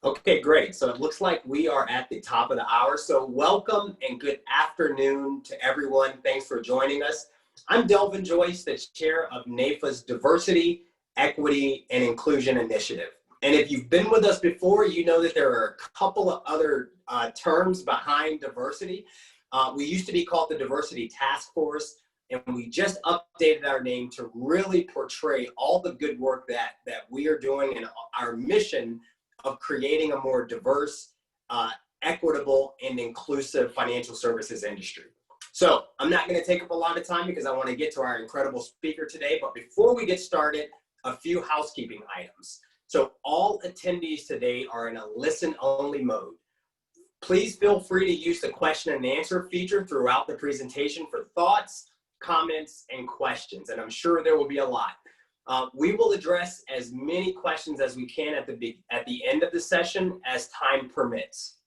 Okay, great. So it looks like we are at the top of the hour. So welcome and good afternoon to everyone. Thanks for joining us. I'm Delvin Joyce, the chair of NAIFA's Diversity, Equity, and Inclusion Initiative. And if you've been with us before, you know that there are a couple of other terms behind diversity. We used to be called the Diversity Task Force, and we just updated our name to really portray all the good work that we are doing and our mission of creating a more diverse, equitable, and inclusive financial services industry. So I'm not going to take up a lot of time because I want to get to our incredible speaker today. But before we get started, a few housekeeping items. So all attendees today are in a listen-only mode. Please feel free to use the question and answer feature throughout the presentation for thoughts, comments, and questions. And I'm sure there will be a lot. We will address as many questions as we can at the end of the session as time permits.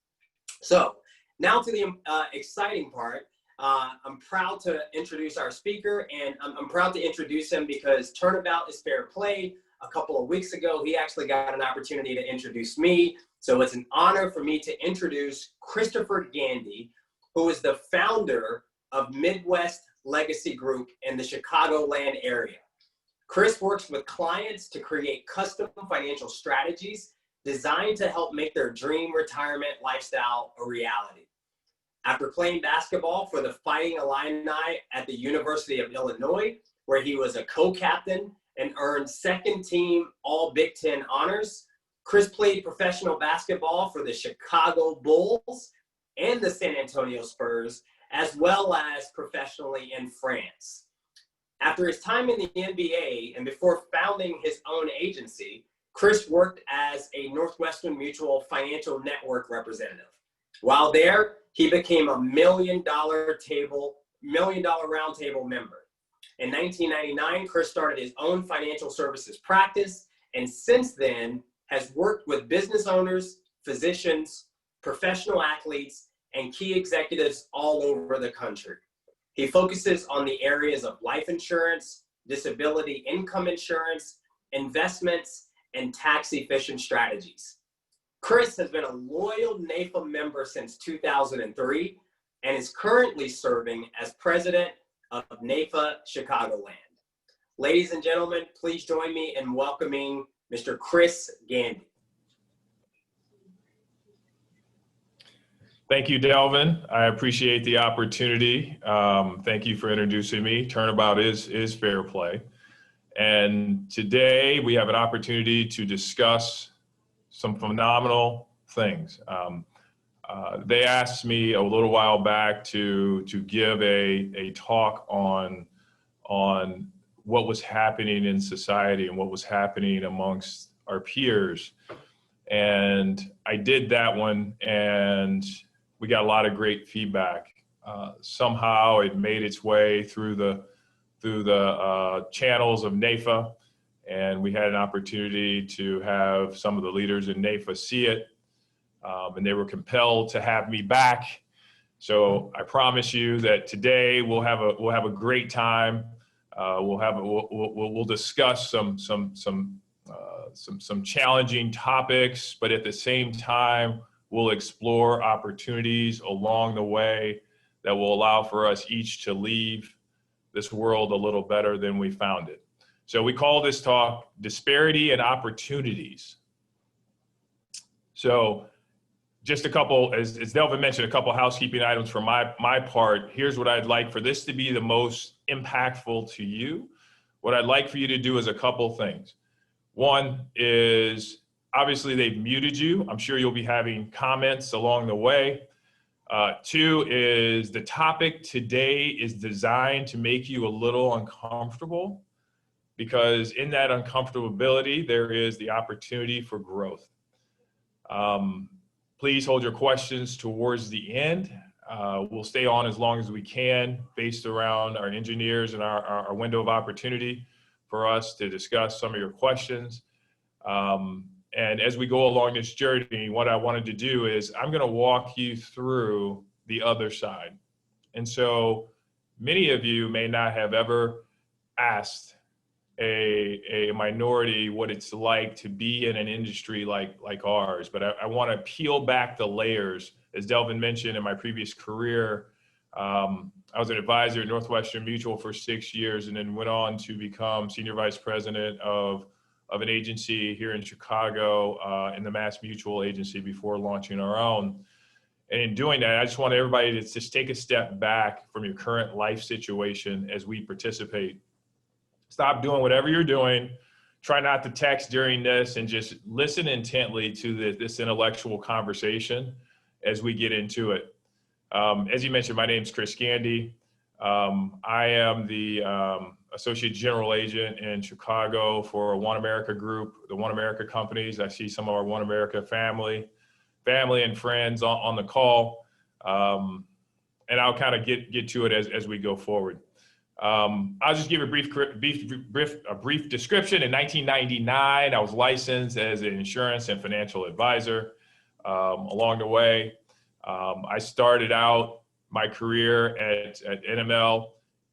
So now to the exciting part. I'm proud to introduce our speaker, and I'm proud to introduce him because Turnabout is Fair Play. A couple of weeks ago, he actually got an opportunity to introduce me. So it's an honor for me to introduce Christopher Gandy, who is the founder of Midwest Legacy Group in the Chicagoland area. Chris works with clients to create custom financial strategies designed to help make their dream retirement lifestyle a reality. After playing basketball for the Fighting Illini at the University of Illinois, where he was a co-captain and earned second team All Big Ten honors, Chris played professional basketball for the Chicago Bulls and the San Antonio Spurs, as well as professionally in France. After his time in the NBA and before founding his own agency, Chris worked as a Northwestern Mutual Financial Network representative. While there, he became a $1 million roundtable member. In 1999, Chris started his own financial services practice, and since then has worked with business owners, physicians, professional athletes, and key executives all over the country. He focuses on the areas of life insurance, disability income insurance, investments, and tax-efficient strategies. Chris has been a loyal NAIFA member since 2003 and is currently serving as president of NAIFA Chicagoland. Ladies and gentlemen, please join me in welcoming Mr. Chris Gandy. Thank you, Delvin. I appreciate the opportunity. Thank you for introducing me. Turnabout is fair play. And today we have an opportunity to discuss some phenomenal things. They asked me a little while back to give a talk on what was happening in society and what was happening amongst our peers. And I did that one, and we got a lot of great feedback. Somehow it made its way through the channels of NAIFA, and we had an opportunity to have some of the leaders in NAIFA see it, and they were compelled to have me back. So I promise you that today we'll have a great time. We'll discuss some challenging topics, but at the same time, we'll explore opportunities along the way that will allow for us each to leave this world a little better than we found it. So we call this talk Disparity and Opportunities. So just a couple, as Delvin mentioned, a couple housekeeping items for my part. Here's what I'd like for this to be the most impactful to you. What I'd like for you to do is a couple things. One is, obviously they've muted you. I'm sure you'll be having comments along the way. Two is the topic today is designed to make you a little uncomfortable, because in that uncomfortability, there is the opportunity for growth. Please hold your questions towards the end. We'll stay on as long as we can based around our engineers and our window of opportunity for us to discuss some of your questions. And as we go along this journey, what I wanted to do is I'm going to walk you through the other side. And so many of you may not have ever asked a minority what it's like to be in an industry like ours. But I want to peel back the layers. As Delvin mentioned, in my previous career, I was an advisor at Northwestern Mutual for 6 years, and then went on to become senior vice president of an agency here in Chicago, in the Mass Mutual agency, before launching our own. And in doing that, I just want everybody to just take a step back from your current life situation as we participate. Stop doing whatever you're doing. Try not to text during this, and just listen intently to this intellectual conversation as we get into it. As you mentioned, my name is Chris Gandy. I am the Associate General Agent in Chicago for One America Group, the One America companies. I see some of our One America family and friends on the call. And I'll kind of get to it as we go forward. I'll just give a brief description. In 1999, I was licensed as an insurance and financial advisor. Along the way, I started out my career at NML,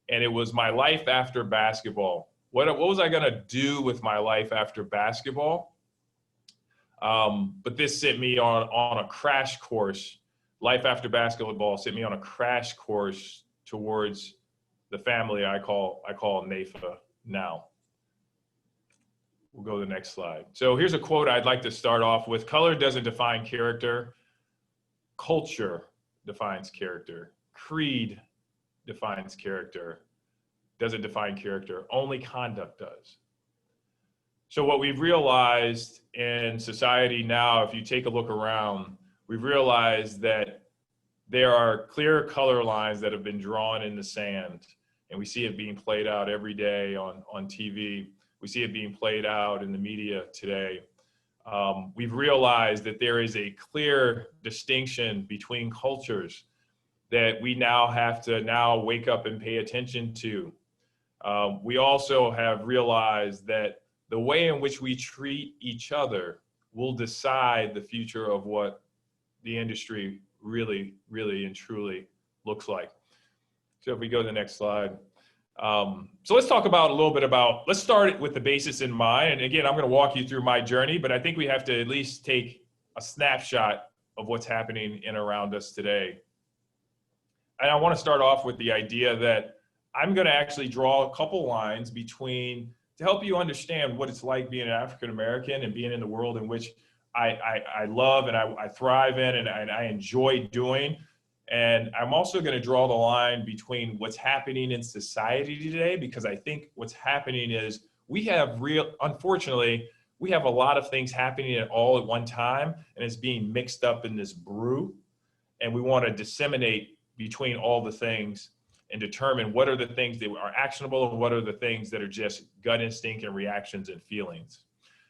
and it was my life after basketball. What was I going to do with my life after basketball? But this sent me on a crash course. Life after basketball sent me on a crash course towards the family I call NAFA now. We'll go to the next slide. So here's a quote I'd like to start off with. Color doesn't define character. Culture defines character. Creed defines character. Doesn't define character. Only conduct does. So what we've realized in society now, if you take a look around, we've realized that there are clear color lines that have been drawn in the sand. And we see it being played out every day on TV. We see it being played out in the media today. We've realized that there is a clear distinction between cultures that we now have to wake up and pay attention to. We also have realized that the way in which we treat each other will decide the future of what the industry really and truly looks like. So if we go to the next slide. So let's talk about let's start with the basis in mind. And again, I'm going to walk you through my journey, but I think we have to at least take a snapshot of what's happening in around us today. And I want to start off with the idea that I'm going to actually draw a couple lines to help you understand what it's like being an African American and being in the world in which I love and I thrive in and I enjoy doing. And I'm also going to draw the line between what's happening in society today, because I think what's happening is unfortunately, we have a lot of things happening all at one time, and it's being mixed up in this brew. And we want to disseminate between all the things and determine what are the things that are actionable and what are the things that are just gut instinct and reactions and feelings.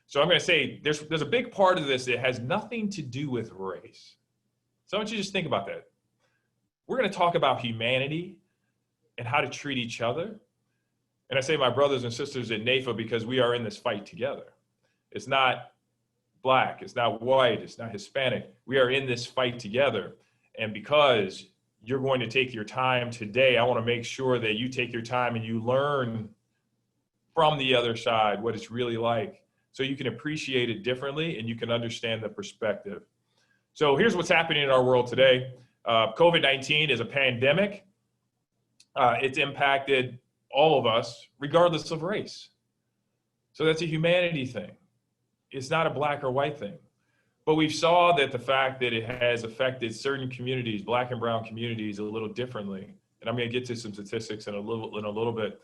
So I'm going to say there's a big part of this that has nothing to do with race. So I want you to just think about that. We're going to talk about humanity and how to treat each other. And I say my brothers and sisters at NAFA because we are in this fight together. It's not black, it's not white, it's not Hispanic. We are in this fight together. And because you're going to take your time today, I want to make sure that you take your time and you learn from the other side what it's really like, so you can appreciate it differently and you can understand the perspective. So here's what's happening in our world today. COVID-19 is a pandemic. It's impacted all of us, regardless of race. So that's a humanity thing. It's not a black or white thing. But we saw that the fact that it has affected certain communities, black and brown communities, a little differently. And I'm going to get to some statistics in a little bit.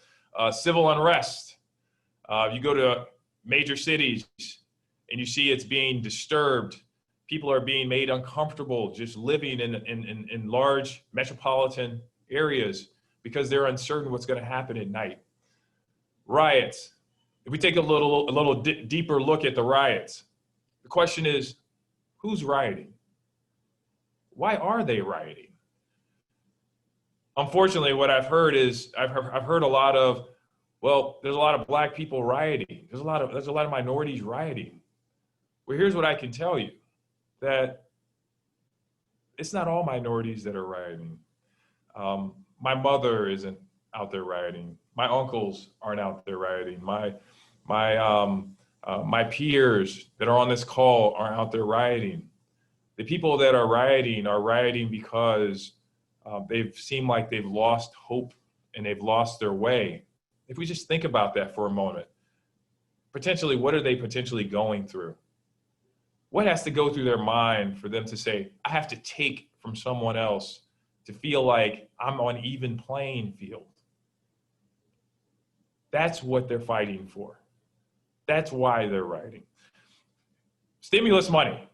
Civil unrest. You go to major cities and you see it's being disturbed. People are being made uncomfortable just living in large metropolitan areas because they're uncertain what's going to happen at night. Riots. If we take a little deeper look at the riots, the question is, who's rioting? Why are they rioting? Unfortunately, what I've heard is I've heard a lot of, well, there's a lot of black people rioting. There's a lot of minorities rioting. Well, here's what I can tell you, that it's not all minorities that are rioting. My mother is an out there rioting. My uncles aren't out there rioting. My peers that are on this call aren't out there rioting. The people that are rioting because they've seemed like they've lost hope and they've lost their way. If we just think about that for a moment, potentially, what are they potentially going through? What has to go through their mind for them to say, I have to take from someone else to feel like I'm on even playing field? That's what they're fighting for. That's why they're rioting. Stimulus money.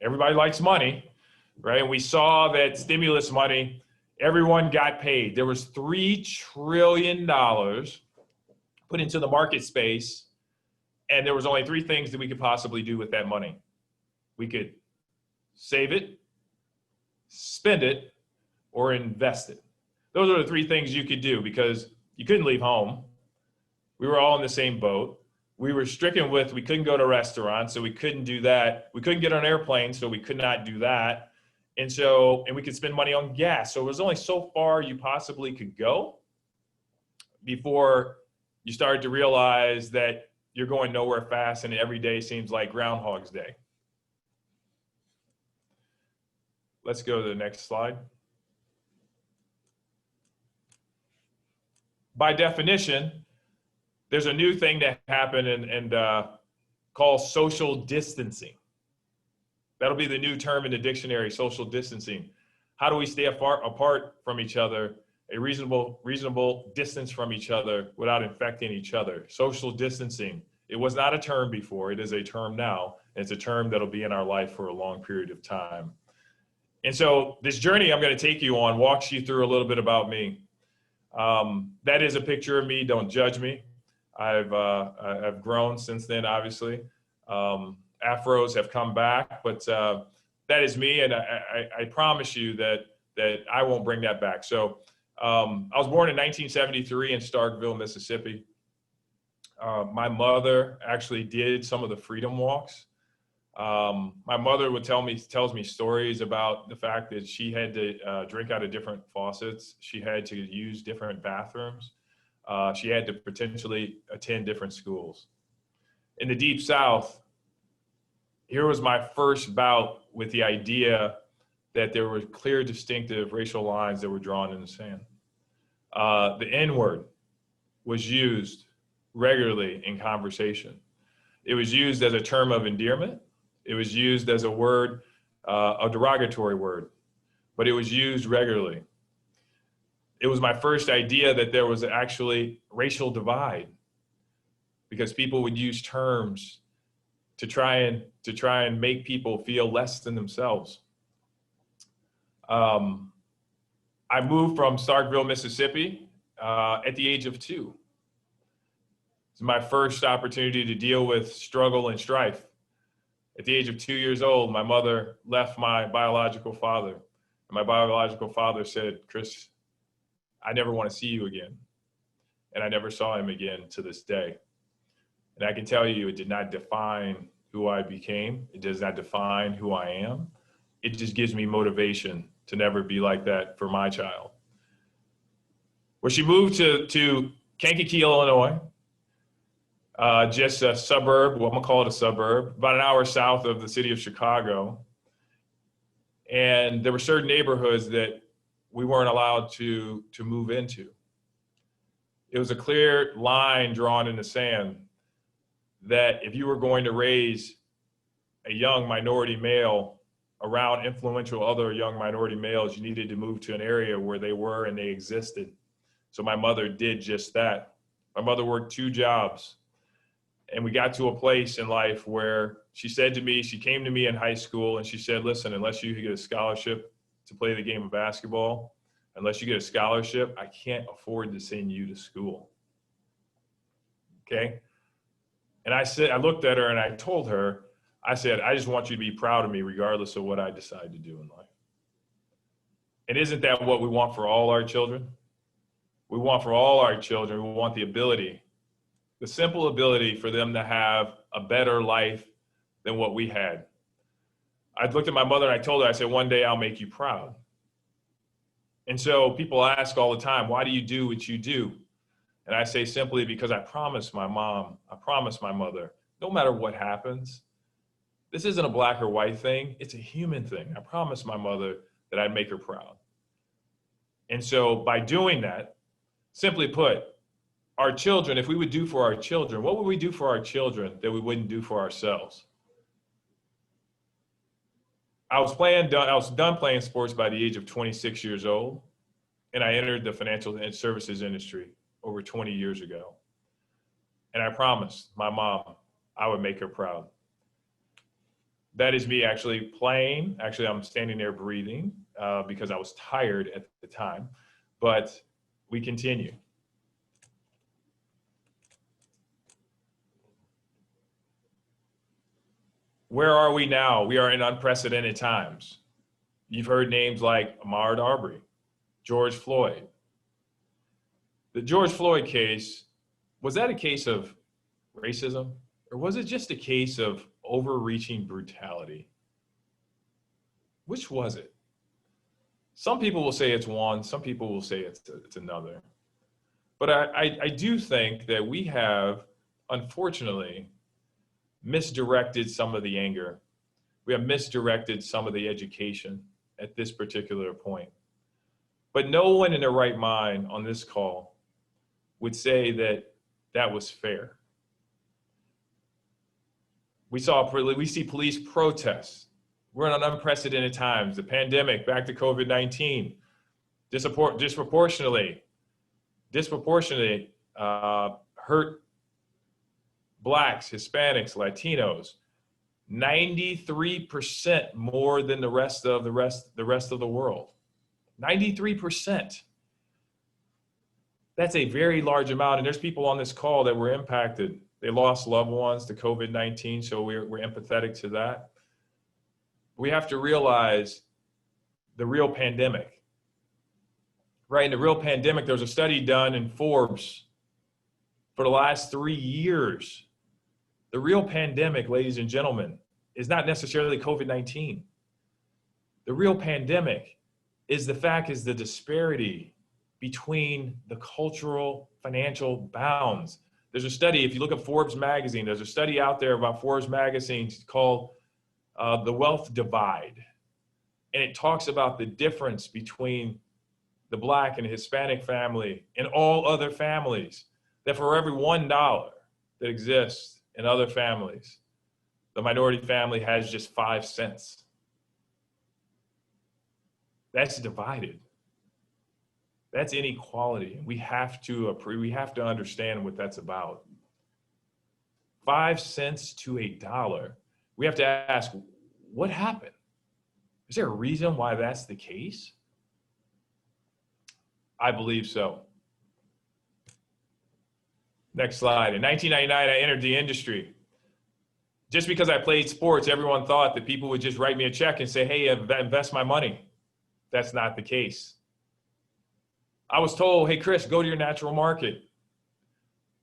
Everybody likes money, right? And we saw that stimulus money, everyone got paid. There was $3 trillion put into the market space, and there was only three things that we could possibly do with that money. We could save it, spend it, or invest it. Those are the three things you could do because you couldn't leave home. We were all in the same boat. We were stricken with, we couldn't go to restaurants, so we couldn't do that. We couldn't get on airplanes, so we could not do that. And we could spend money on gas. So it was only so far you possibly could go before you started to realize that you're going nowhere fast and every day seems like Groundhog's Day. Let's go to the next slide. By definition, there's a new thing that happened and called social distancing. That'll be the new term in the dictionary, social distancing. How do we stay apart from each other, a reasonable distance from each other without infecting each other? Social distancing. It was not a term before, it is a term now. And it's a term that'll be in our life for a long period of time. And so this journey I'm going to take you on walks you through a little bit about me. That is a picture of me, don't judge me. I've grown since then, obviously. Afros have come back, but that is me, and I promise you that I won't bring that back. So I was born in 1973 in Starkville, Mississippi. My mother actually did some of the freedom walks. My mother tells me stories about the fact that she had to drink out of different faucets. She had to use different bathrooms. She had to potentially attend different schools. In the Deep South, here was my first bout with the idea that there were clear, distinctive racial lines that were drawn in the sand. The N-word was used regularly in conversation. It was used as a term of endearment. It was used as a word, a derogatory word, but it was used regularly. It was my first idea that there was actually racial divide because people would use terms to try and make people feel less than themselves. I moved from Starkville, Mississippi at the age of 2. It's my first opportunity to deal with struggle and strife. At the age of 2 years old, my mother left my biological father. And my biological father said, Chris, I never want to see you again. And I never saw him again to this day. And I can tell you, it did not define who I became. It does not define who I am. It just gives me motivation to never be like that for my child. Well, she moved to Kankakee, Illinois, just a suburb, well, I'm gonna call it a suburb, about an hour south of the city of Chicago. And there were certain neighborhoods that we weren't allowed to move into. It was a clear line drawn in the sand that if you were going to raise a young minority male around influential other young minority males, you needed to move to an area where they were and they existed. So my mother did just that. My mother worked 2 jobs. And we got to a place in life where she said to me, she came to me in high school and she said, listen, unless you get a scholarship to play the game of basketball, unless you get a scholarship, I can't afford to send you to school. Okay? And I looked at her and I told her, I said, I just want you to be proud of me regardless of what I decide to do in life. And isn't that what we want for all our children? We want for all our children, we want the ability, the simple ability for them to have a better life than what we had. I looked at my mother and I told her, I said, one day I'll make you proud. And so people ask all the time, why do you do what you do? And I say simply because I promised my mom, I promised my mother, no matter what happens, this isn't a black or white thing, it's a human thing. I promised my mother that I'd make her proud. And so by doing that, simply put, our children, if we would do for our children, what would we do for our children that we wouldn't do for ourselves? I was done playing sports by the age of 26 years old, and I entered the financial and services industry over 20 years ago. And I promised my mom I would make her proud. That is me actually playing. Actually, I'm standing there breathing because I was tired at the time, but we continue. Where are we now? We are in unprecedented times. You've heard names like Ahmaud Arbery, George Floyd. The George Floyd case, was that a case of racism? Or was it just a case of overreaching brutality? Which was it? Some people will say it's one, some people will say it's another. But I do think that we have, unfortunately, misdirected some of the anger. We have misdirected some of the education at this particular point. But no one in their right mind on this call would say that that was fair. We see police protests. We're in unprecedented times. The pandemic, back to COVID-19, disproportionately hurt Blacks, Hispanics, Latinos, 93% more than the rest of the world. 93%. That's a very large amount. And there's people on this call that were impacted. They lost loved ones to COVID-19, so we're empathetic to that. We have to realize the real pandemic. Right, in the real pandemic, there was a study done in Forbes for the last 3 years. The real pandemic, ladies and gentlemen, is not necessarily COVID-19. The real pandemic is the disparity between the cultural, financial bounds. There's a study, if you look at Forbes magazine, there's a study out there about Forbes magazine called The Wealth Divide. And it talks about the difference between the Black and Hispanic family and all other families, that for every $1 that exists in other families, the minority family has just 5 cents. That's divided. That's inequality. We have to understand what that's about. 5 cents to $1. We have to ask, what happened? Is there a reason why that's the case? I believe so. Next slide. In 1999, I entered the industry. Just because I played sports, everyone thought that people would just write me a check and say, hey, invest my money. That's not the case. I was told, hey, Chris, go to your natural market.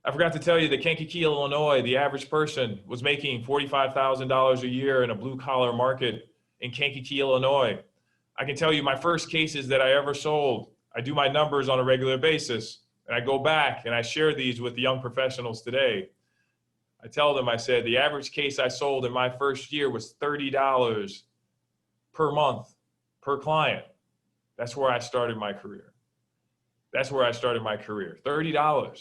I forgot to tell you that Kankakee, Illinois, the average person was making $45,000 a year in a blue collar market in Kankakee, Illinois. I can tell you my first cases that I ever sold, I do my numbers on a regular basis, and I go back and I share these with the young professionals today. I tell them, I said, the average case I sold in my first year was $30 per month per client. That's where I started my career. $30.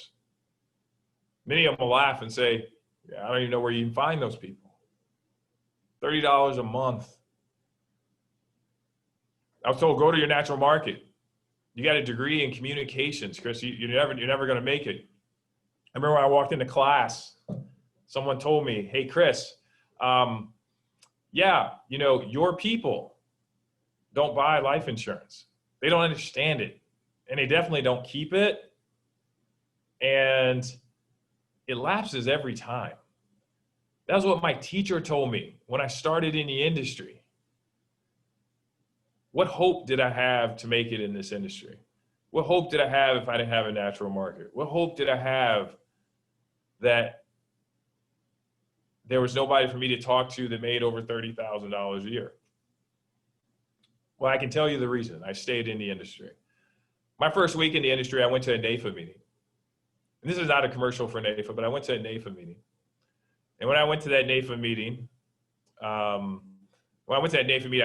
Many of them will laugh and say, yeah, I don't even know where you can find those people. $30 a month. I was told, go to your natural market. You got a degree in communications, Chris. You're never going to make it. I remember when I walked into class, someone told me, hey, Chris, your people don't buy life insurance. They don't understand it. And they definitely don't keep it. And it lapses every time. That's what my teacher told me when I started in the industry. What hope did I have to make it in this industry? What hope did I have if I didn't have a natural market? What hope did I have that there was nobody for me to talk to that made over $30,000 a year? Well, I can tell you the reason. I stayed in the industry. My first week in the industry, I went to a NAFA meeting. And this is not a commercial for NAFA, but I went to a NAFA meeting. And when I went to that NAFA meeting, I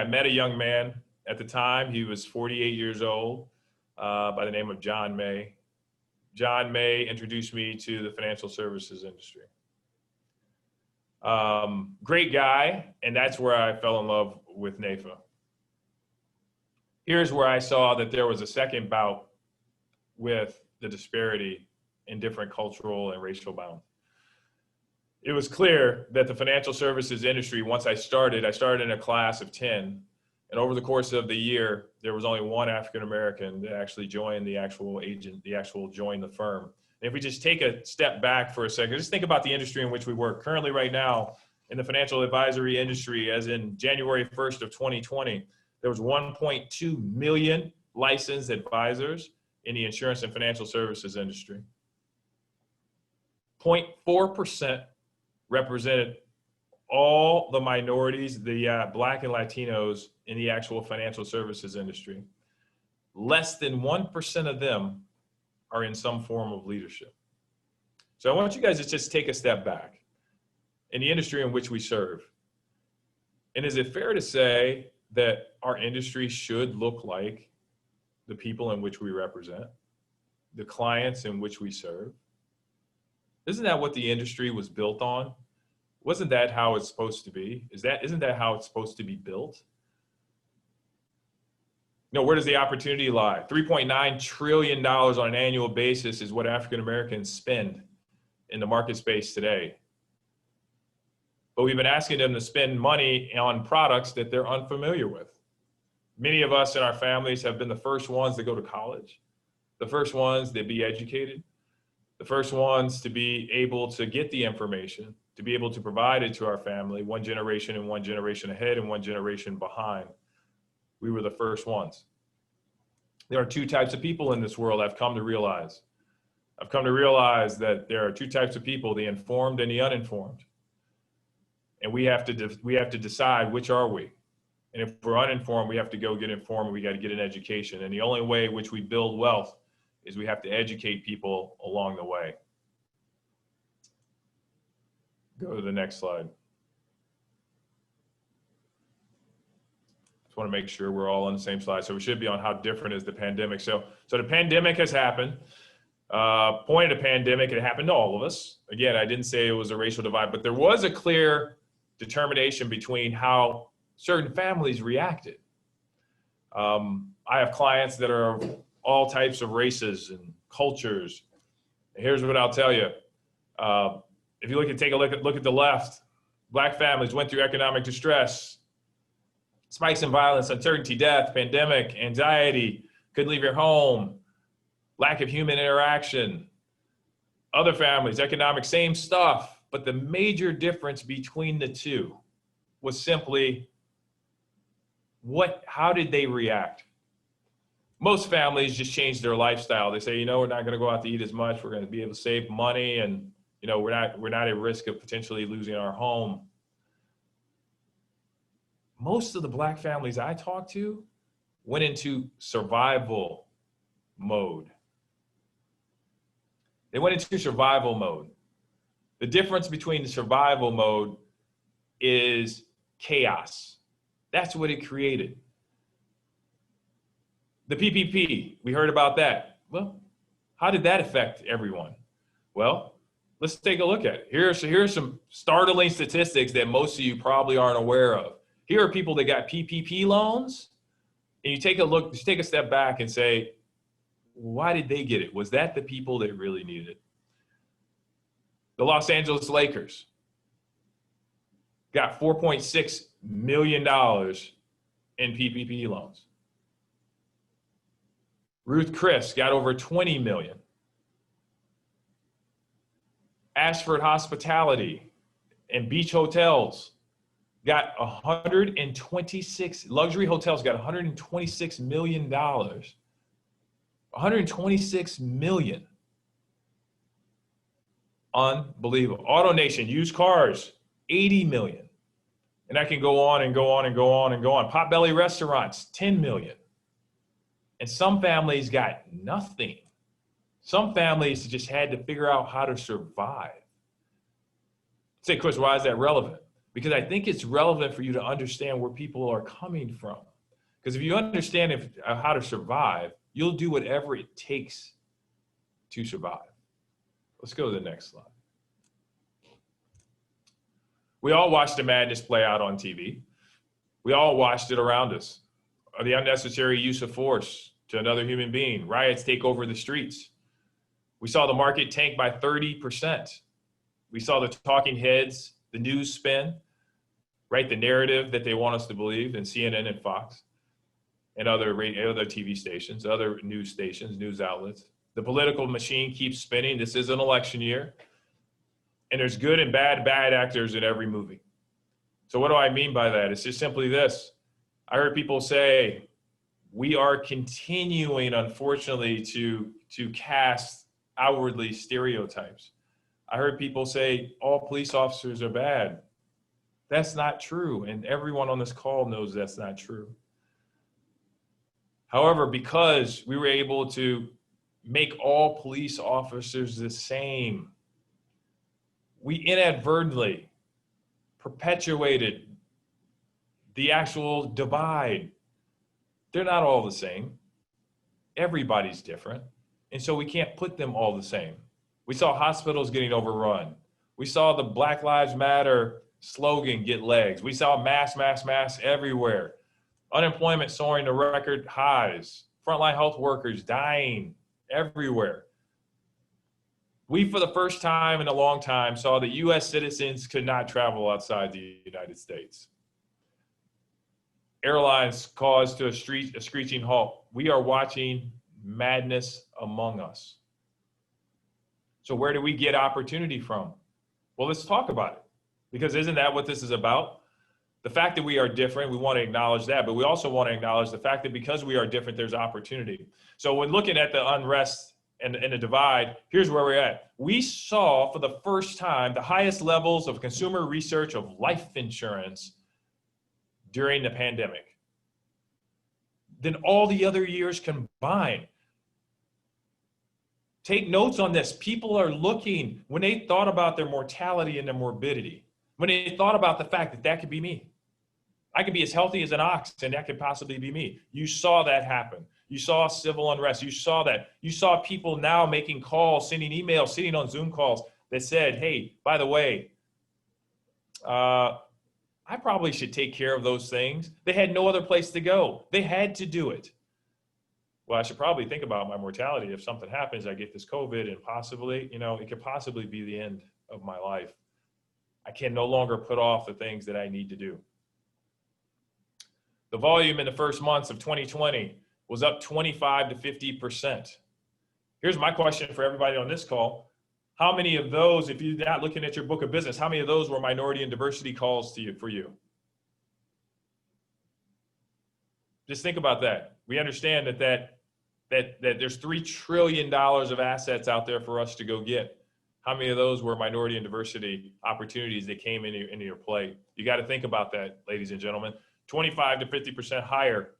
met a young man at the time. He was 48 years old, by the name of John May. John May introduced me to the financial services industry. Great guy, and that's where I fell in love with NAFA. Here's where I saw that there was a second bout with the disparity in different cultural and racial bounds. It was clear that the financial services industry, once I started in a class of 10, and over the course of the year, there was only one African-American that actually joined joined the firm. And if we just take a step back for a second, just think about the industry in which we work. Currently right now, in the financial advisory industry, as in January 1st of 2020, there was 1.2 million licensed advisors in the insurance and financial services industry. 0.4% represented all the minorities, the Black and Latinos in the actual financial services industry. Less than 1% of them are in some form of leadership. So I want you guys to just take a step back in the industry in which we serve. And is it fair to say that our industry should look like the people in which we represent, the clients in which we serve? Isn't that what the industry was built on? Wasn't that how it's supposed to be? Isn't that how it's supposed to be built? No, where does the opportunity lie? $3.9 trillion on an annual basis is what African Americans spend in the market space today. But we've been asking them to spend money on products that they're unfamiliar with. Many of us in our families have been the first ones to go to college, the first ones to be educated, the first ones to be able to get the information, to be able to provide it to our family, one generation ahead and one generation behind. We were the first ones. There are two types of people in this world I've come to realize. I've come to realize that there are two types of people, the informed and the uninformed. And we have to decide which are we. And if we're uninformed, we have to go get informed, and we got to get an education. And the only way in which we build wealth is we have to educate people along the way. Go to the next slide. Just want to make sure we're all on the same slide. So we should be on how different is the pandemic. So the pandemic has happened. Point of the pandemic, it happened to all of us. Again, I didn't say it was a racial divide, but there was a clear determination between how certain families reacted. I have clients that are of all types of races and cultures. And here's what I'll tell you. If you look at the left, Black families went through economic distress, spikes in violence, uncertainty, death, pandemic, anxiety, couldn't leave your home, lack of human interaction. Other families, economic, same stuff, but the major difference between the two was simply how did they react? Most families just change their lifestyle. They say, we're not going to go out to eat as much. We're going to be able to save money, and we're not at risk of potentially losing our home. Most of the Black families I talked to went into survival mode. They went into survival mode. The difference between the survival mode is chaos. That's what it created. The PPP, we heard about that. Well, how did that affect everyone? Well, let's take a look at it. Here's some startling statistics that most of you probably aren't aware of. Here are people that got PPP loans, and you take a step back and say, why did they get it? Was that the people that really needed it? The Los Angeles Lakers got $4.6 million in PPP loans. Ruth Chris got over 20 million. Ashford Hospitality and Beach Hotels got 126, luxury hotels got $126 million. 126 million. Unbelievable. AutoNation, used cars, 80 million. And I can go on and go on and go on and go on. Potbelly restaurants, 10 million. And some families got nothing. Some families just had to figure out how to survive. Say, Chris, why is that relevant? Because I think it's relevant for you to understand where people are coming from. Because if you understand how to survive, you'll do whatever it takes to survive. Let's go to the next slide. We all watched the madness play out on TV. We all watched it around us. The unnecessary use of force to another human being, riots take over the streets. We saw the market tank by 30%. We saw the talking heads, the news spin, right? The narrative that they want us to believe in CNN and Fox and other TV stations, other news stations, news outlets. The political machine keeps spinning. This is an election year. And there's good and bad actors in every movie. So what do I mean by that? It's just simply this. I heard people say, we are continuing, unfortunately, to cast outwardly stereotypes. I heard people say all police officers are bad. That's not true. And everyone on this call knows that's not true. However, because we were able to make all police officers the same, we inadvertently perpetuated the actual divide. They're not all the same. Everybody's different. And so we can't put them all the same. We saw hospitals getting overrun. We saw the Black Lives Matter slogan get legs. We saw mass everywhere. Unemployment soaring to record highs. Frontline health workers dying everywhere. We, for the first time in a long time, saw that U.S. citizens could not travel outside the United States. Airlines caused to a screeching halt. We are watching madness among us. So where do we get opportunity from? Well, let's talk about it, because isn't that what this is about? The fact that we are different, we want to acknowledge that, but we also want to acknowledge the fact that because we are different, there's opportunity. So when looking at the unrest and the divide, here's where we're at. We saw for the first time the highest levels of consumer research of life insurance during the pandemic than all the other years combined. Take notes on this. People are looking, when they thought about their mortality and their morbidity, when they thought about the fact that that could be me. I could be as healthy as an ox, and that could possibly be me. You saw that happen. You saw civil unrest. You saw that. You saw people now making calls, sending emails, sitting on Zoom calls that said, hey, by the way, I probably should take care of those things. They had no other place to go. They had to do it. Well, I should probably think about my mortality. If something happens, I get this COVID and possibly, it could possibly be the end of my life. I can no longer put off the things that I need to do. The volume in the first months of 2020 was up 25 to 50%. Here's my question for everybody on this call. How many of those, if you're not looking at your book of business, how many of those were minority and diversity calls for you? Just think about that. We understand that there's $3 trillion of assets out there for us to go get. How many of those were minority and diversity opportunities that came into your play? You got to think about that, ladies and gentlemen. 25 to 50% higher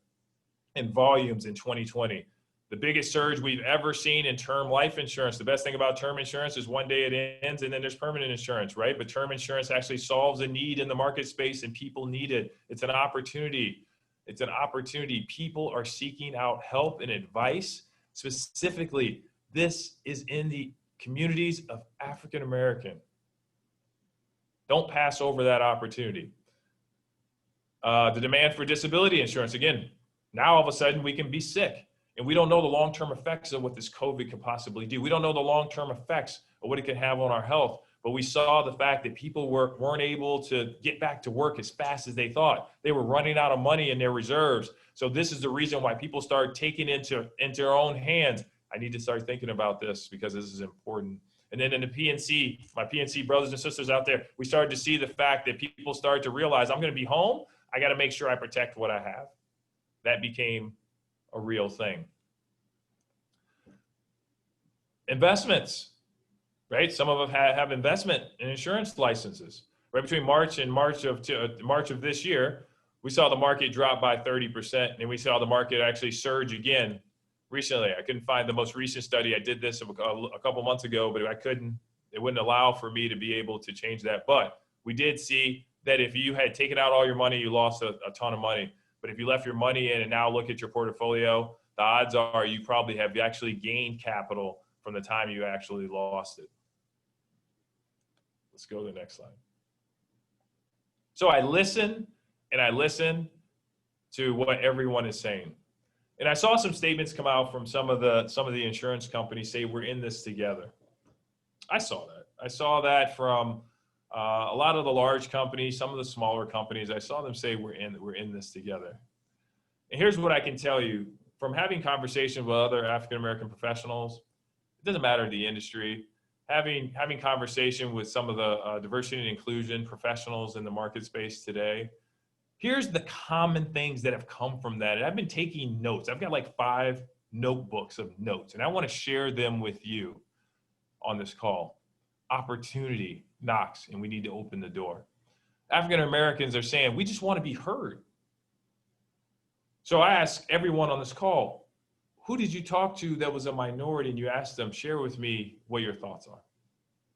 in volumes in 2020. The biggest surge we've ever seen in term life insurance. The best thing about term insurance is one day it ends and then there's permanent insurance, right? But term insurance actually solves a need in the market space and people need it. It's an opportunity. It's an opportunity. People are seeking out help and advice. Specifically, this is in the communities of African American. Don't pass over that opportunity. The demand for disability insurance, again, now all of a sudden we can be sick and we don't know the long-term effects of what this COVID could possibly do. We don't know the long-term effects of what it can have on our health, but we saw the fact that people weren't able to get back to work as fast as they thought. They were running out of money in their reserves. So this is the reason why people start taking into their own hands. I need to start thinking about this because this is important. And then in the PNC, my PNC brothers and sisters out there, we started to see the fact that people started to realize I'm going to be home. I got to make sure I protect what I have. That became a real thing. Investments, right? Some of us have investment and insurance licenses. Right between March and March of this year, We saw the market drop by 30%, and we saw the market actually surge again recently. I couldn't find the most recent study. I did this a couple months ago, but it wouldn't allow for me to be able to change that. But we did see that if you had taken out all your money, you lost a ton of money. But if you left your money in and now look at your portfolio, the odds are you probably have actually gained capital from the time you actually lost it. Let's go to the next slide. So I listen and I listen to what everyone is saying. And I saw some statements come out from some of the insurance companies say we're in this together. I saw that. I saw that from a lot of the large companies, some of the smaller companies. I saw them say we're in this together. And here's what I can tell you from having conversations with other African American professionals. It doesn't matter the industry. Having conversation with some of the diversity and inclusion professionals in the market space today. Here's the common things that have come from that. And I've been taking notes. I've got like 5 notebooks of notes, and I want to share them with you on this call. Opportunity knocks, and we need to open the door. African Americans are saying, we just want to be heard. So I ask everyone on this call, who did you talk to that was a minority, and you asked them, share with me what your thoughts are.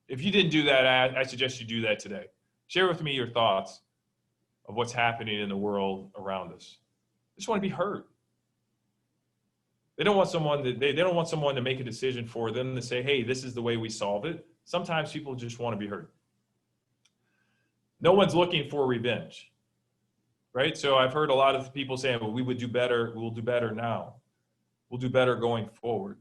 If you didn't do that, I suggest you do that today. Share with me your thoughts of what's happening in the world around us. They just want to be heard. They don't want someone to make a decision for them to say, hey, this is the way we solve it. Sometimes people just want to be heard. No one's looking for revenge, right? So I've heard a lot of people saying, well, we would do better. We'll do better now. We'll do better going forward.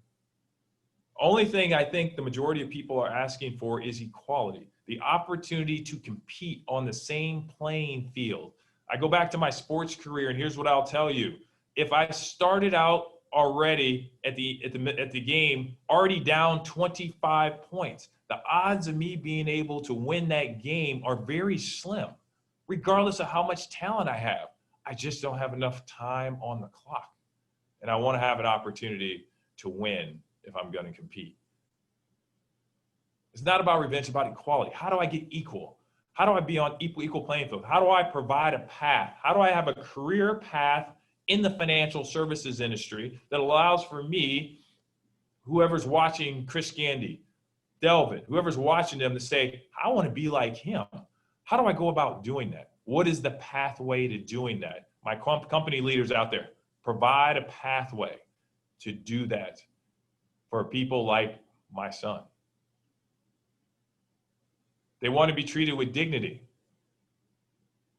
Only thing I think the majority of people are asking for is equality, the opportunity to compete on the same playing field. I go back to my sports career, and here's what I'll tell you. If I started out already at the game already down 25 points, the odds of me being able to win that game are very slim, regardless of how much talent I have. I just don't have enough time on the clock. And I want to have an opportunity to win if I'm going to compete. It's not about revenge, it's about equality. How do I get equal? How do I be on equal playing field? How do I provide a path? How do I have a career path in the financial services industry that allows for me, whoever's watching Chris Gandy, Delvin, whoever's watching them, to say, I want to be like him. How do I go about doing that? What is the pathway to doing that? My company leaders out there, provide a pathway to do that for people like my son. They want to be treated with dignity.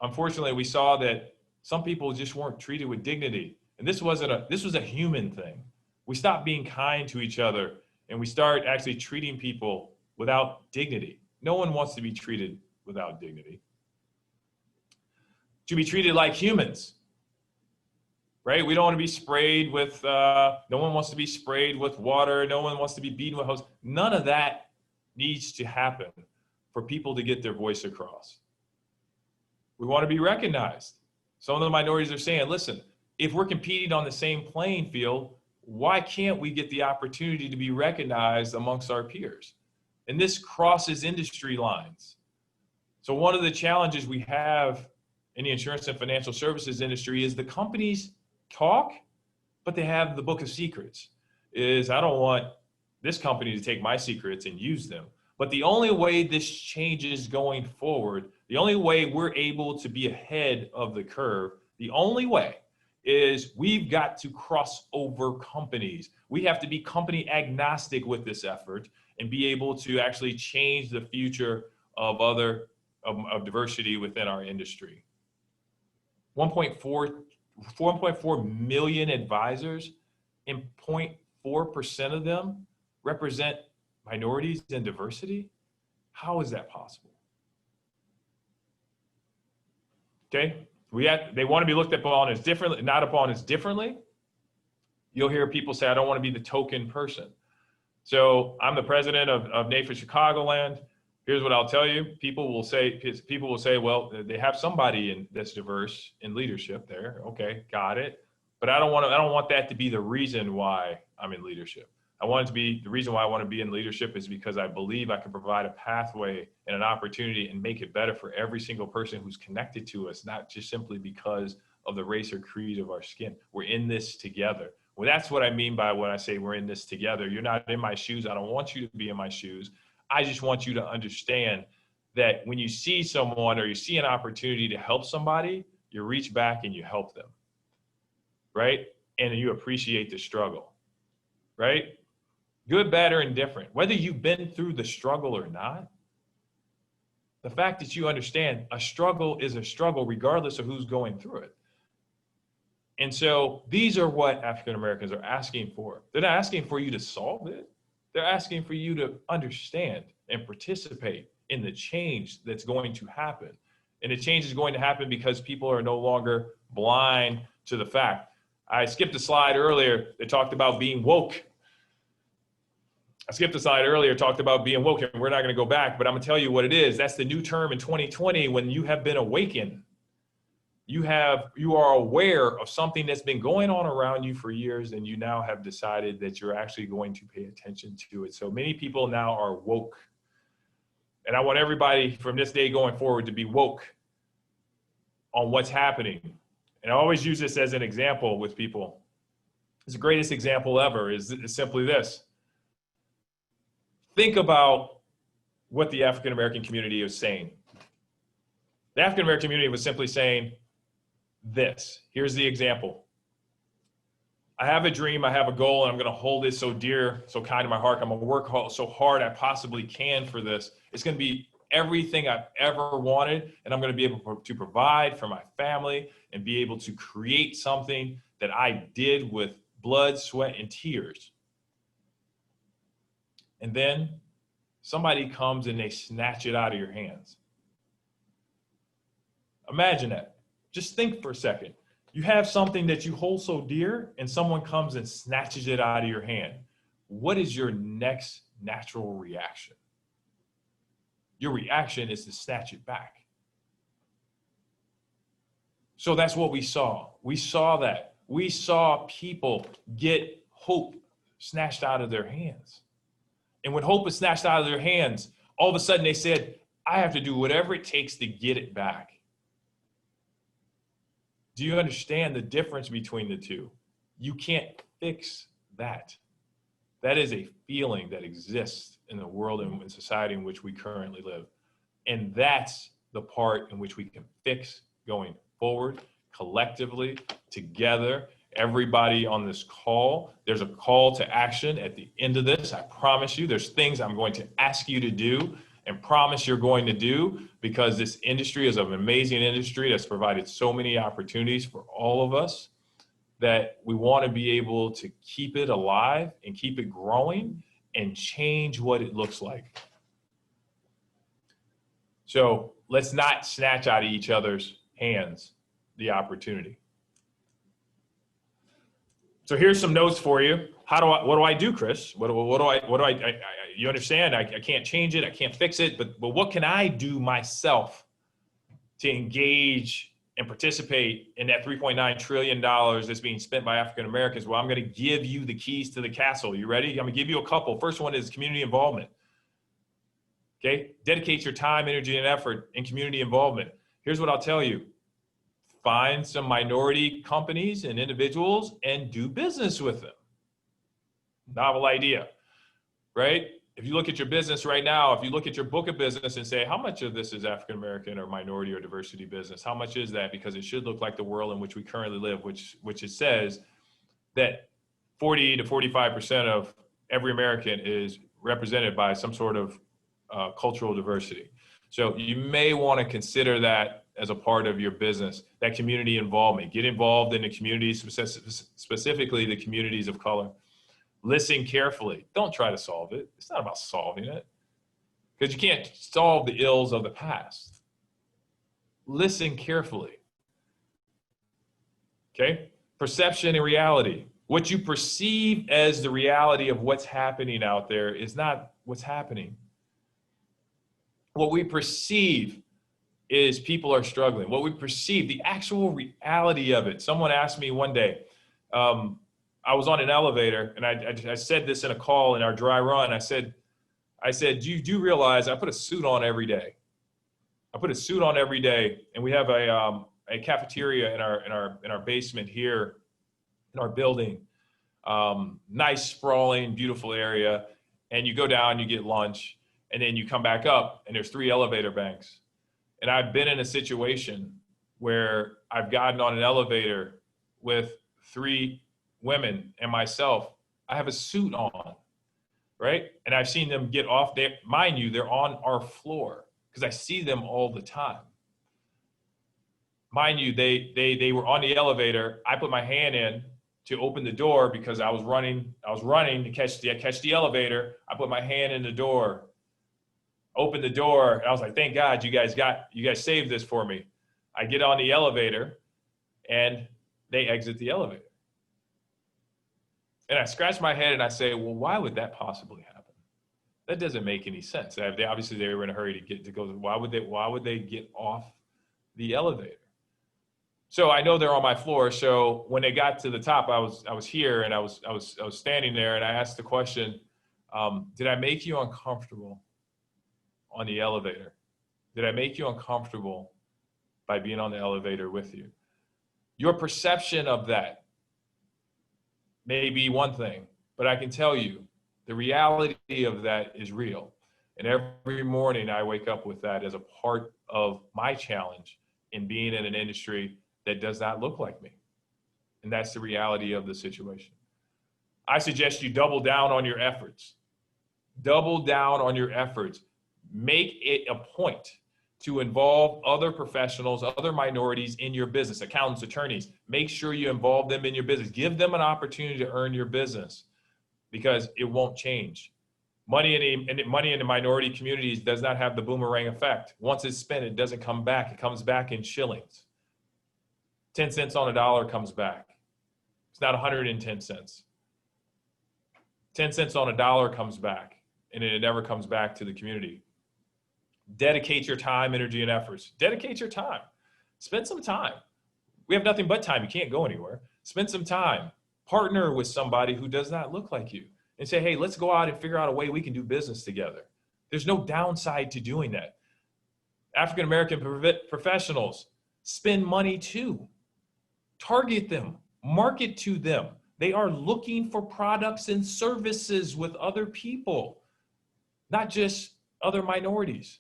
Unfortunately, we saw that some people just weren't treated with dignity. And this was a human thing. We stopped being kind to each other, and we start actually treating people without dignity. No one wants to be treated without dignity. To be treated like humans, right? We don't want to be sprayed with, no one wants to be sprayed with water. No one wants to be beaten with hose. None of that needs to happen for people to get their voice across. We want to be recognized. Some of the minorities are saying, listen, if we're competing on the same playing field, why can't we get the opportunity to be recognized amongst our peers? And this crosses industry lines. So one of the challenges we have in the insurance and financial services industry is the companies talk, but they have the book of secrets. I don't want this company to take my secrets and use them. But the only way this changes going forward, the only way we're able to be ahead of the curve, the only way is we've got to cross over companies. We have to be company agnostic with this effort and be able to actually change the future of diversity within our industry. 1.4 million advisors, and 0.4% of them represent minorities and diversity. How is that possible? Okay, they want to be looked upon as differently, not upon as differently. You'll hear people say, I don't want to be the token person. So I'm the president of NAFA Chicagoland. Here's what I'll tell you. People will say, well, they have somebody that's diverse in leadership there. Okay, got it. But I don't want that to be the reason why I'm in leadership. The reason why I want to be in leadership is because I believe I can provide a pathway and an opportunity and make it better for every single person who's connected to us, not just simply because of the race or creed of our skin. We're in this together. Well, that's what I mean by when I say we're in this together. You're not in my shoes. I don't want you to be in my shoes. I just want you to understand that when you see someone or you see an opportunity to help somebody, you reach back and you help them, right? And you appreciate the struggle, right? Good, bad, or indifferent. Whether you've been through the struggle or not, the fact that you understand a struggle is a struggle regardless of who's going through it. And so these are what African Americans are asking for. They're not asking for you to solve it. They're asking for you to understand and participate in the change that's going to happen. And the change is going to happen because people are no longer blind to the fact. I skipped a slide earlier that talked about being woke. Talked about being woke, and we're not going to go back, but I'm going to tell you what it is. That's the new term in 2020 when you have been awakened. You are aware of something that's been going on around you for years, and you now have decided that you're actually going to pay attention to it. So many people now are woke. And I want everybody from this day going forward to be woke on what's happening. And I always use this as an example with people. It's the greatest example ever is simply this. Think about what the African American community is saying. The African American community was simply saying this. Here's the example. I have a dream, I have a goal, and I'm going to hold it so dear, so kind to my heart. I'm going to work so hard I possibly can for this. It's going to be everything I've ever wanted, and I'm going to be able to provide for my family and be able to create something that I did with blood, sweat, and tears. And then somebody comes and they snatch it out of your hands. Imagine that. Just think for a second. You have something that you hold so dear and someone comes and snatches it out of your hand. What is your next natural reaction? Your reaction is to snatch it back. So that's what we saw. We saw that. We saw people get hope snatched out of their hands. And when hope is snatched out of their hands, all of a sudden they said, I have to do whatever it takes to get it back. Do you understand the difference between the two? You can't fix that. That is a feeling that exists in the world and in society in which we currently live. And that's the part in which we can fix going forward, collectively, together. Everybody on this call, there's a call to action at the end of this. I promise you, there's things I'm going to ask you to do and promise you're going to do, because this industry is an amazing industry that's provided so many opportunities for all of us that we want to be able to keep it alive and keep it growing and change what it looks like. So let's not snatch out of each other's hands the opportunity. So here's some notes for you. What do I do, Chris? You understand? I can't change it. I can't fix it. But what can I do myself to engage and participate in that $3.9 trillion that's being spent by African Americans? Well, I'm going to give you the keys to the castle. You ready? I'm going to give you a couple. First one is community involvement. Okay? Dedicate your time, energy, and effort in community involvement. Here's what I'll tell you. Find some minority companies and individuals and do business with them. Novel idea, right? If you look at your business right now, if you look at your book of business and say, how much of this is African American or minority or diversity business? How much is that? Because it should look like the world in which we currently live, which it says that 40 to 45% of every American is represented by some sort of cultural diversity. So you may want to consider that as a part of your business, that community involvement. Get involved in the communities, specifically the communities of color. Listen carefully. Don't try to solve it. It's not about solving it, because you can't solve the ills of the past. Listen carefully. Okay? Perception and reality. What you perceive as the reality of what's happening out there is not what's happening. What we perceive is people are struggling. What we perceive, the actual reality of it. Someone asked me one day, I I was on an elevator, and I said this in a call in our dry run. I said, do you realize I put a suit on every day? I put a suit on every day, and we have a cafeteria in our basement here in our building. Nice, sprawling, beautiful area. And you go down, you get lunch, and then you come back up, and there's 3 elevator banks. And I've been in a situation where I've gotten on an elevator with 3 women and myself. I have a suit on, right? And I've seen them get off. Mind you, they're on our floor because I see them all the time. Mind you, they were on the elevator. I put my hand in to open the door because I was running to catch the elevator. I put my hand in the door, opened the door, and I was like, thank God you guys saved this for me. I get on the elevator and they exit the elevator. And I scratch my head and I say, well, why would that possibly happen? That doesn't make any sense. They were in a hurry to go. Why would they get off the elevator? So I know they're on my floor. So when they got to the top, I was here and I was standing there, and I asked the question, did I make you uncomfortable on the elevator? Did I make you uncomfortable by being on the elevator with you? Your perception of that may be one thing, but I can tell you the reality of that is real. And every morning I wake up with that as a part of my challenge in being in an industry that does not look like me. And that's the reality of the situation. I suggest you double down on your efforts. Double down on your efforts. Make it a point to involve other professionals, other minorities in your business, accountants, attorneys. Make sure you involve them in your business. Give them an opportunity to earn your business because it won't change. Money in the minority communities does not have the boomerang effect. Once it's spent, it doesn't come back. It comes back in shillings. 10 cents on a dollar comes back. It's not 110 cents. 10 cents on a dollar comes back, and it never comes back to the community. Dedicate your time, energy, and efforts. Dedicate your time. Spend some time. We have nothing but time. You can't go anywhere. Spend some time. Partner with somebody who does not look like you and say, hey, let's go out and figure out a way we can do business together. There's no downside to doing that. African-American professionals spend money too. Target them, market to them. They are looking for products and services with other people, not just other minorities.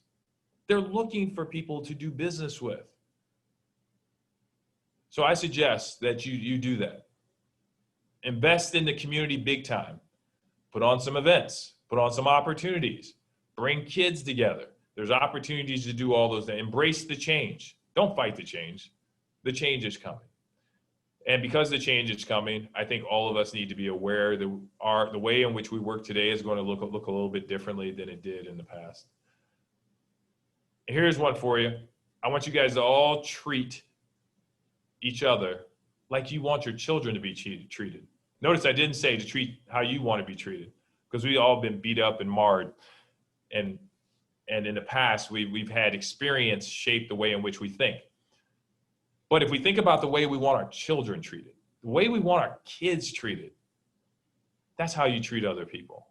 They're looking for people to do business with. So I suggest that you do that. Invest in the community big time. Put on some events, put on some opportunities, bring kids together. There's opportunities to do all those things. Embrace the change. Don't fight the change. The change is coming. And because the change is coming, I think all of us need to be aware that the way in which we work today is going to look a little bit differently than it did in the past. And here's one for you. I want you guys to all treat each other like you want your children to be treated. Notice I didn't say to treat how you want to be treated, because we've all been beat up and marred. And in the past, we've had experience shape the way in which we think. But if we think about the way we want our children treated, the way we want our kids treated, that's how you treat other people.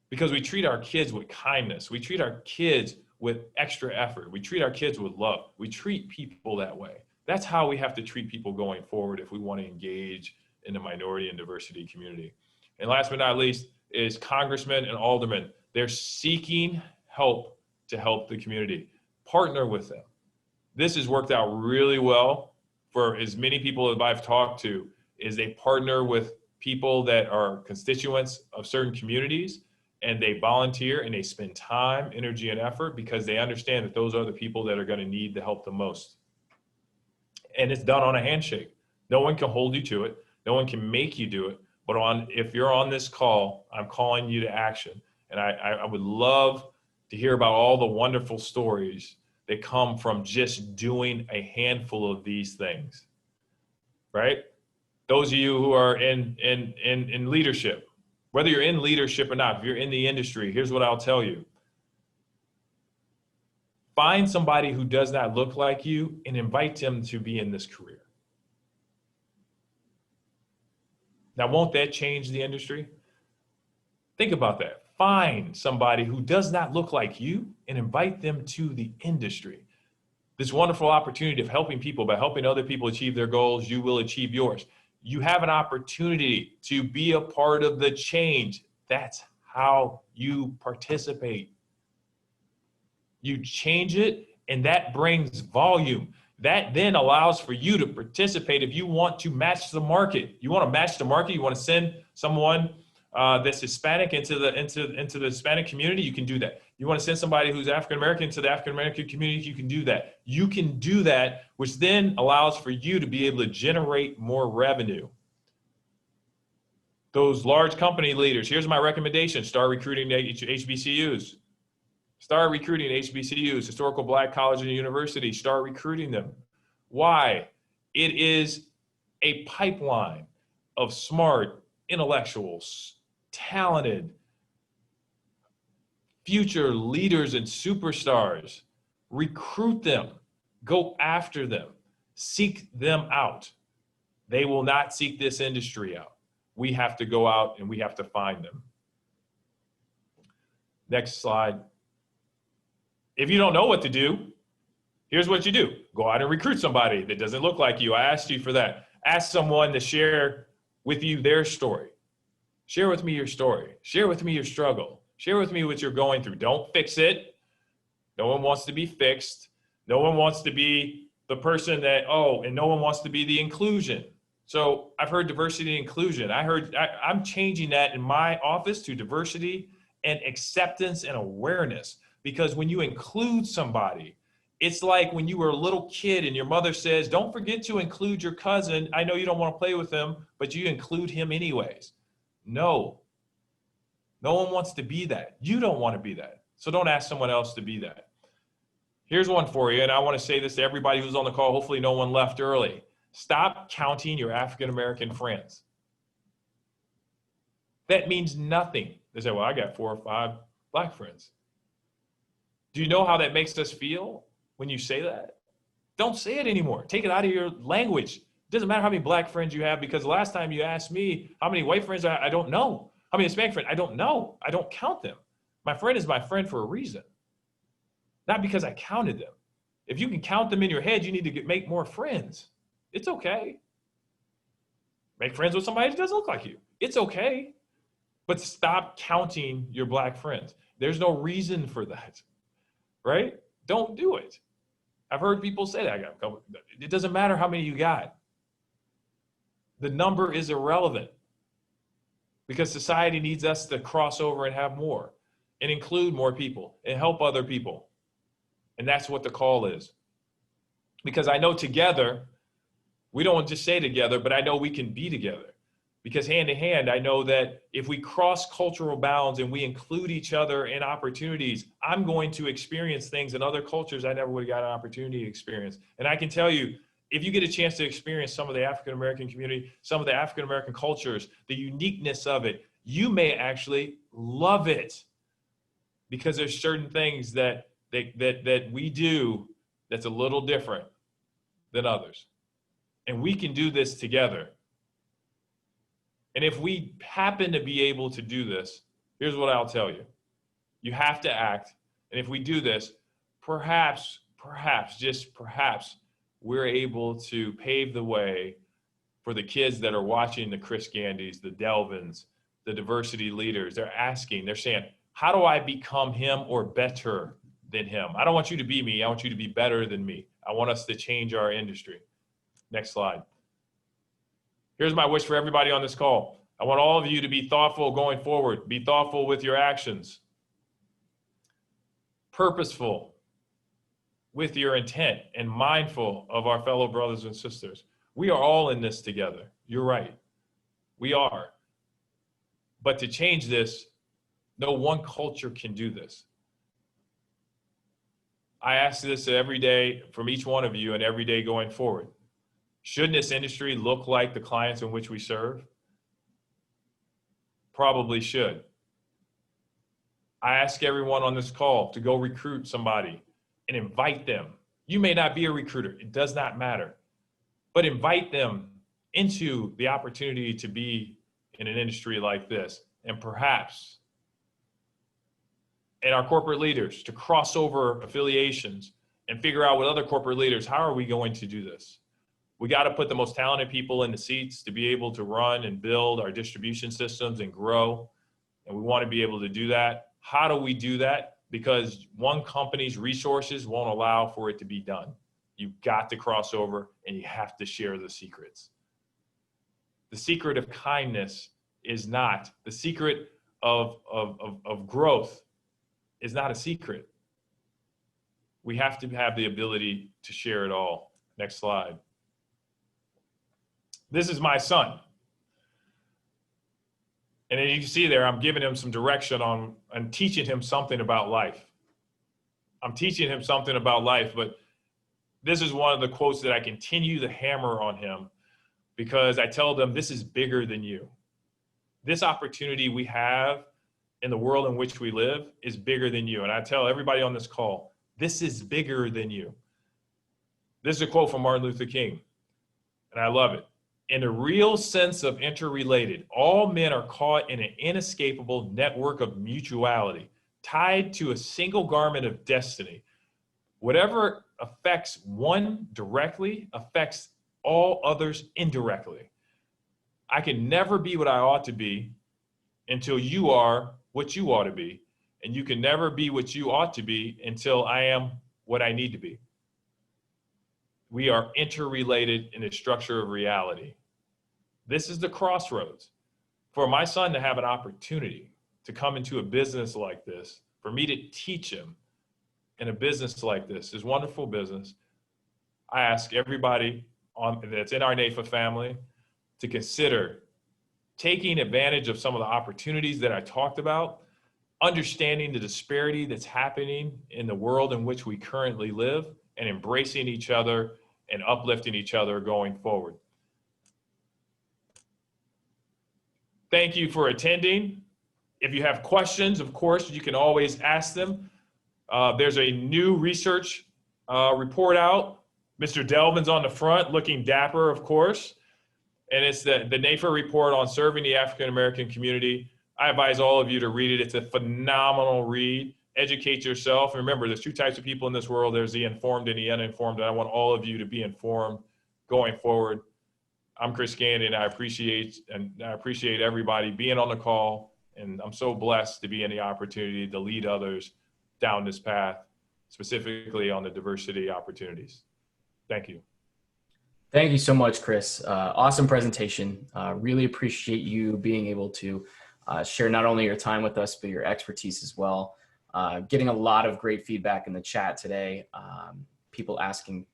Because we treat our kids with kindness. We treat our kids with extra effort. We treat our kids with love. We treat people that way. That's how we have to treat people going forward if we want to engage in the minority and diversity community. And last but not least is congressmen and aldermen. They're seeking help to help the community. Partner with them. This has worked out really well for as many people as I've talked to, is they partner with people that are constituents of certain communities, and they volunteer and they spend time, energy, and effort because they understand that those are the people that are going to need the help the most. And it's done on a handshake. No one can hold you to it. No one can make you do it. But if you're on this call, I'm calling you to action. And I would love to hear about all the wonderful stories that come from just doing a handful of these things, right? Those of you who are in leadership, whether you're in leadership or not, if you're in the industry, here's what I'll tell you. Find somebody who does not look like you and invite them to be in this career. Now, won't that change the industry? Think about that. Find somebody who does not look like you and invite them to the industry. This wonderful opportunity of helping people, by helping other people achieve their goals, you will achieve yours. You have an opportunity to be a part of the change. That's how you participate. You change it, and that brings volume. That then allows for you to participate if you want to match the market. You want to match the market, you want to send someone that's Hispanic into the Hispanic community, you can do that. You want to send somebody who's African American to the African American community, you can do that. You can do that, which then allows for you to be able to generate more revenue. Those large company leaders, here's my recommendation: start recruiting HBCUs. Start recruiting HBCUs, historical Black colleges and universities. Start recruiting them. Why? It is a pipeline of smart intellectuals, talented, future leaders and superstars. Recruit them. Go after them. Seek them out. They will not seek this industry out. We have to go out and we have to find them. Next slide. If you don't know what to do, here's what you do. Go out and recruit somebody that doesn't look like you. I asked you for that. Ask someone to share with you their story. Share with me your story. Share with me your struggle. Share with me what you're going through. Don't fix it. No one wants to be fixed. No one wants to be the person that, and no one wants to be the inclusion. So I've heard diversity and inclusion. I'm changing that in my office to diversity and acceptance and awareness. Because when you include somebody, it's like when you were a little kid and your mother says, don't forget to include your cousin. I know you don't want to play with him, but you include him anyways. No one wants to be that. You don't want to be that. So don't ask someone else to be that. Here's one for you, and I want to say this to everybody who's on the call. Hopefully no one left early. Stop counting your African-American friends. That means nothing. They say, well, I got 4 or 5 Black friends. Do you know how that makes us feel when you say that? Don't say it anymore. Take it out of your language. It doesn't matter how many Black friends you have, because the last time you asked me how many white friends I don't know. How many Hispanic friends? I don't know. I don't count them. My friend is my friend for a reason. Not because I counted them. If you can count them in your head, you need to make more friends. It's okay. Make friends with somebody that doesn't look like you. It's okay. But stop counting your Black friends. There's no reason for that. Right? Don't do it. I've heard people say that. I got a couple. It doesn't matter how many you got. The number is irrelevant, because society needs us to cross over and have more and include more people and help other people. And that's what the call is. Because I know together, we don't just say together, but I know we can be together. Because hand in hand, I know that if we cross cultural bounds and we include each other in opportunities, I'm going to experience things in other cultures I never would have got an opportunity to experience. And I can tell you, if you get a chance to experience some of the African-American community, some of the African-American cultures, the uniqueness of it, you may actually love it, because there's certain things that we do that's a little different than others. And we can do this together. And if we happen to be able to do this, here's what I'll tell you. You have to act. And if we do this, perhaps, just perhaps, we're able to pave the way for the kids that are watching the Chris Gandys, the Delvins, the diversity leaders. They're saying, how do I become him or better than him? I don't want you to be me. I want you to be better than me. I want us to change our industry. Next slide. Here's my wish for everybody on this call. I want all of you to be thoughtful going forward. Be thoughtful with your actions. Purposeful with your intent, and mindful of our fellow brothers and sisters. We are all in this together. You're right. We are. But to change this, no one culture can do this. I ask this every day from each one of you, and every day going forward. Shouldn't this industry look like the clients in which we serve? Probably should. I ask everyone on this call to go recruit somebody and invite them. You may not be a recruiter. It does not matter. But invite them into the opportunity to be in an industry like this, and perhaps and our corporate leaders to cross over affiliations and figure out with other corporate leaders, how are we going to do this? We got to put the most talented people in the seats to be able to run and build our distribution systems and grow. And we want to be able to do that. How do we do that? Because one company's resources won't allow for it to be done. You've got to cross over and you have to share the secrets. The secret of kindness is not, the secret of growth is not a secret. We have to have the ability to share it all. Next slide. This is my son. And as you can see there, I'm giving him some direction on and teaching him something about life. I'm teaching him something about life, but this is one of the quotes that I continue to hammer on him because I tell them this is bigger than you. This opportunity we have in the world in which we live is bigger than you. And I tell everybody on this call, this is bigger than you. This is a quote from Martin Luther King, and I love it. In the real sense of interrelated, all men are caught in an inescapable network of mutuality, tied to a single garment of destiny. Whatever affects one directly affects all others indirectly. I can never be what I ought to be until you are what you ought to be. And you can never be what you ought to be until I am what I need to be. We are interrelated in the structure of reality. This is the crossroads. For my son to have an opportunity to come into a business like this, for me to teach him in a business like this, is wonderful business. I ask everybody that's in our NAFA family to consider taking advantage of some of the opportunities that I talked about, understanding the disparity that's happening in the world in which we currently live, and embracing each other and uplifting each other going forward. Thank you for attending. If you have questions, of course, you can always ask them. There's a new research report out. Mr. Delvin's on the front, looking dapper, of course. And it's the NAFA report on serving the African-American community. I advise all of you to read it. It's a phenomenal read. Educate yourself. Remember, there's two types of people in this world. There's the informed and the uninformed. And I want all of you to be informed going forward. I'm Chris Gandy, and I appreciate everybody being on the call. And I'm so blessed to be in the opportunity to lead others down this path, specifically on the diversity opportunities. Thank you. Thank you so much, Chris. Awesome presentation. Really appreciate you being able to share not only your time with us, but your expertise as well. Getting a lot of great feedback in the chat today. People asking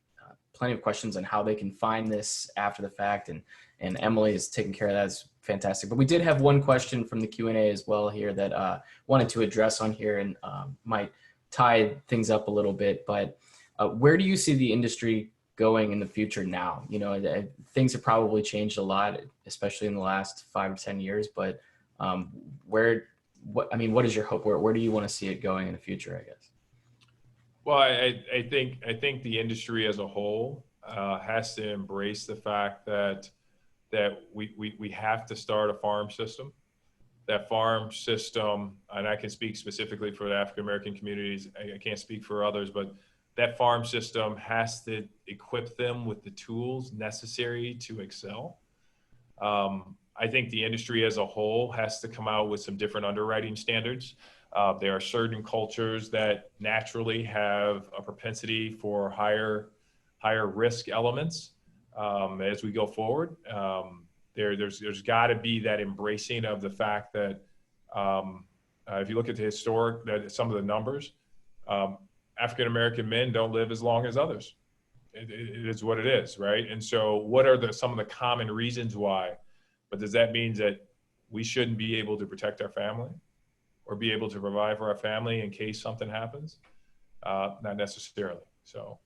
plenty of questions on how they can find this after the fact, and Emily is taking care of that. It's fantastic. But we did have one question from the Q&A as well here that wanted to address on here, and might tie things up a little bit. But where do you see the industry going in the future now? You know, things have probably changed a lot, especially in the last 5 or 10 years. But what is your hope? Where do you want to see it going in the future, I guess? Well, I think the industry as a whole has to embrace the fact that we have to start a farm system. That farm system, and I can speak specifically for the African American communities. I can't speak for others, but that farm system has to equip them with the tools necessary to excel. I think the industry as a whole has to come out with some different underwriting standards. There are certain cultures that naturally have a propensity for higher risk elements as we go forward. There's got to be that embracing of the fact that if you look at the some of the numbers, African American men don't live as long as others. It is what it is, right? And so, what are some of the common reasons why? But does that mean that we shouldn't be able to protect our family or be able to provide for our family in case something happens? Not necessarily. So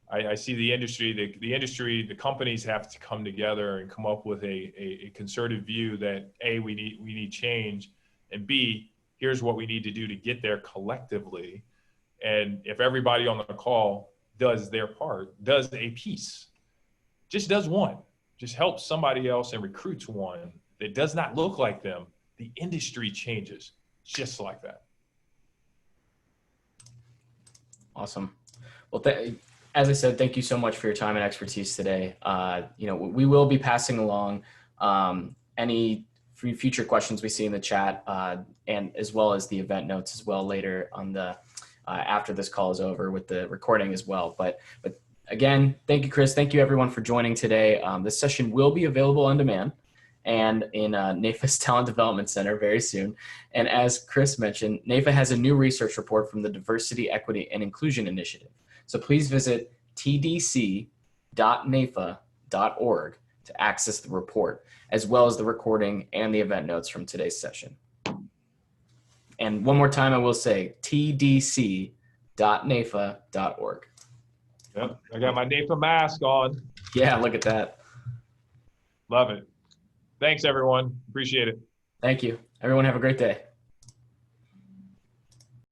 I see the industry, the companies have to come together and come up with a concerted view that A, we need change, and B, here's what we need to do to get there collectively. And if everybody on the call does their part, does a piece, just does one, just helps somebody else and recruits one, that does not look like them, the industry changes just like that. Awesome. Well, as I said, thank you so much for your time and expertise today. We will be passing along any future questions we see in the chat, and as well as the event notes as well later on the after this call is over with the recording as well. But again, thank you, Chris. Thank you, everyone, for joining today. This session will be available on demand and in NAIFA's Talent Development Center very soon. And as Chris mentioned, NAIFA has a new research report from the Diversity, Equity, and Inclusion Initiative. So please visit tdc.naifa.org to access the report, as well as the recording and the event notes from today's session. And one more time, I will say tdc.naifa.org. Yep, I got my NAIFA mask on. Yeah, look at that. Love it. Thanks, everyone. Appreciate it. Thank you. Everyone have a great day.